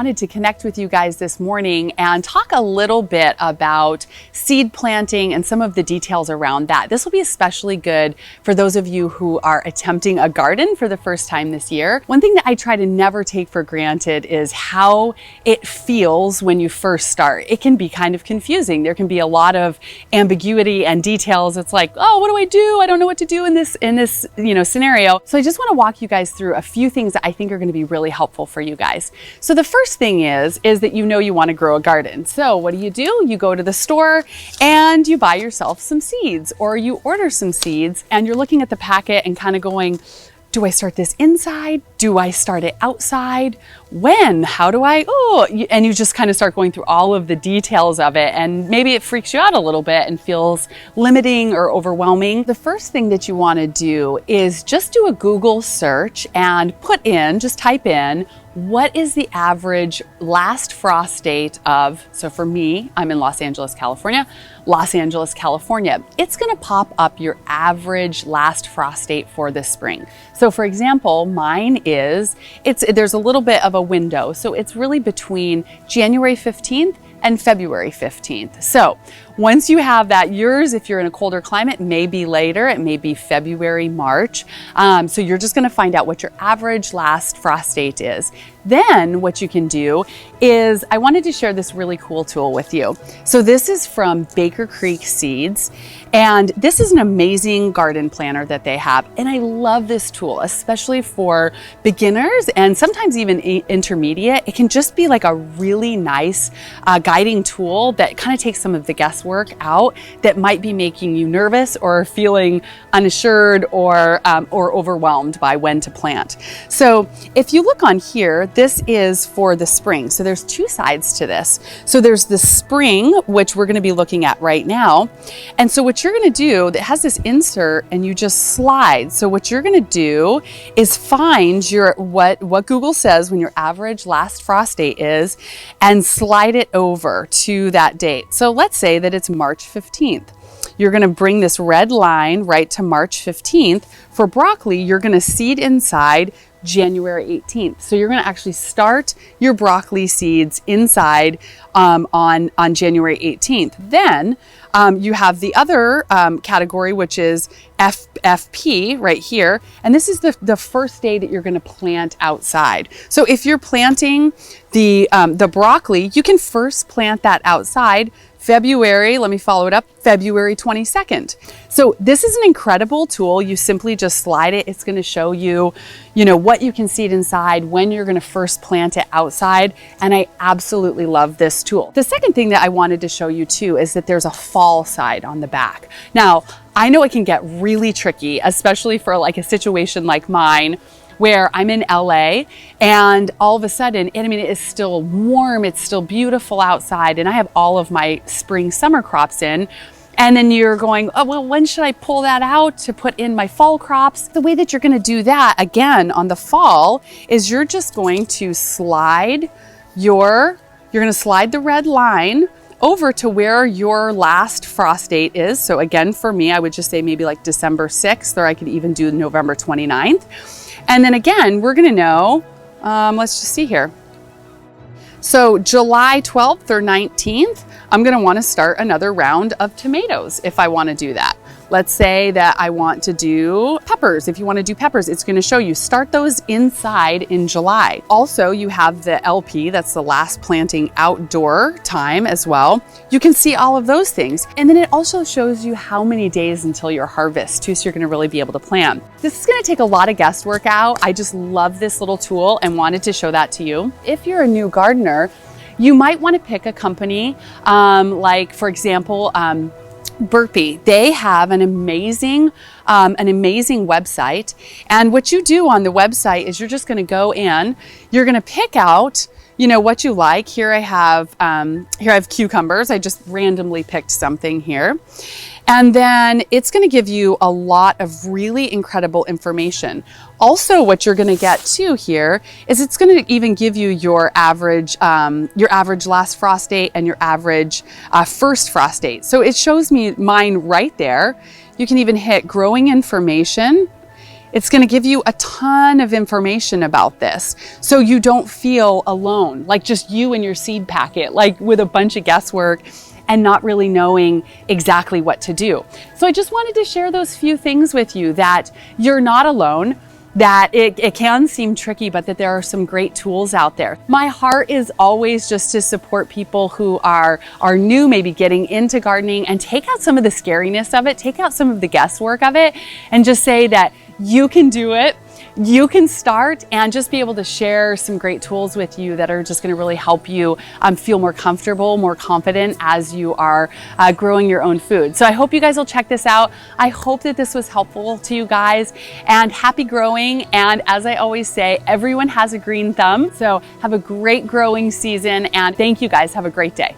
wanted to connect with you guys this morning and talk a little bit about seed planting and some of the details around that. This will be especially good for those of you who are attempting a garden for the first time this year. One thing that I try to never take for granted is how it feels when you first start. It can be kind of confusing. There can be a lot of ambiguity and details. It's like, oh, what do I do? I don't know what to do in this scenario. So I just want to walk you guys through a few things that I think are going to be really helpful for you guys. So the first thing is that you want to grow a garden. So what do? You go to the store and you buy yourself some seeds, or you order some seeds and you're looking at the packet and kind of going, do I start this inside? Do I start it outside? When? How do I? Oh, and you just kind of start going through all of the details of it, and maybe it freaks you out a little bit and feels limiting or overwhelming. The first thing that you want to do is just do a Google search and just type in, what is the average last frost date of, so for me, I'm in Los Angeles, California. It's gonna pop up your average last frost date for this spring. So for example, mine there's a little bit of a window. So it's really between January 15th and February 15th. So once you have that, yours, if you're in a colder climate, may be later. It may be February, March. So you're just gonna find out what your average last frost date is. Then what you can do is, I wanted to share this really cool tool with you. So this is from Baker Creek Seeds, and this is an amazing garden planner that they have. And I love this tool, especially for beginners and sometimes even intermediate. It can just be like a really nice guiding tool that kind of takes some of the guesswork out that might be making you nervous or feeling unassured or overwhelmed by when to plant. So if you look on here, this is for the spring. So there's two sides to this. So there's the spring, which we're going to be looking at right now. And so what you're going to do, that has this insert and you just slide. So what you're going to do is find what Google says when your average last frost date is and slide it over to that date. So let's say that it's March 15th. You're going to bring this red line right to March 15th. For broccoli, you're going to seed inside January 18th. So you're going to actually start your broccoli seeds inside on January 18th. Then you have the other category, which is FP right here. And this is the first day that you're going to plant outside. So if you're planting the broccoli, you can first plant that outside February 22nd. So this is an incredible tool. You simply just slide it. It's going to show you, what you can seed inside, when you're going to first plant it outside. And I absolutely love this tool. The second thing that I wanted to show you too is that there's a fall side on the back. Now, I know it can get really tricky, especially for like a situation like mine, where I'm in LA and all of a sudden, it is still warm, it's still beautiful outside, and I have all of my spring summer crops in. And then you're going, oh, well, when should I pull that out to put in my fall crops? The way that you're gonna do that, again, on the fall, is you're just going to slide the red line over to where your last frost date is. So again, for me, I would just say maybe like December 6th, or I could even do November 29th. And then again, we're gonna know, let's just see here. So July 12th or 19th, I'm gonna wanna start another round of tomatoes if I wanna do that. Let's say that I want to do peppers. If you want to do peppers, it's going to show you start those inside in July. Also, you have the LP, that's the last planting outdoor time as well. You can see all of those things. And then it also shows you how many days until your harvest too, so you're going to really be able to plan. This is going to take a lot of guesswork out. I just love this little tool and wanted to show that to you. If you're a new gardener, you might want to pick a company like, for example, Burpee. They have an amazing website. And what you do on the website is you're just going to go in, you're going to pick out, what you like. Here I have cucumbers. I just randomly picked something here. And then it's going to give you a lot of really incredible information. Also, what you're going to get too here is it's going to even give you your average last frost date and your average first frost date. So it shows me mine right there. You can even hit growing information. It's going to give you a ton of information about this, so you don't feel alone, like just you and your seed packet, like with a bunch of guesswork and not really knowing exactly what to do. So I just wanted to share those few things with you, that you're not alone, that it can seem tricky, but that there are some great tools out there. My heart is always just to support people who are new, maybe getting into gardening, and take out some of the scariness of it, take out some of the guesswork of it, and just say that you can do it. You can start, and just be able to share some great tools with you that are just going to really help you feel more comfortable, more confident as you are growing your own food. So I hope you guys will check this out. I hope that this was helpful to you guys, and happy growing. And as I always say, everyone has a green thumb. So have a great growing season, and thank you guys. Have a great day.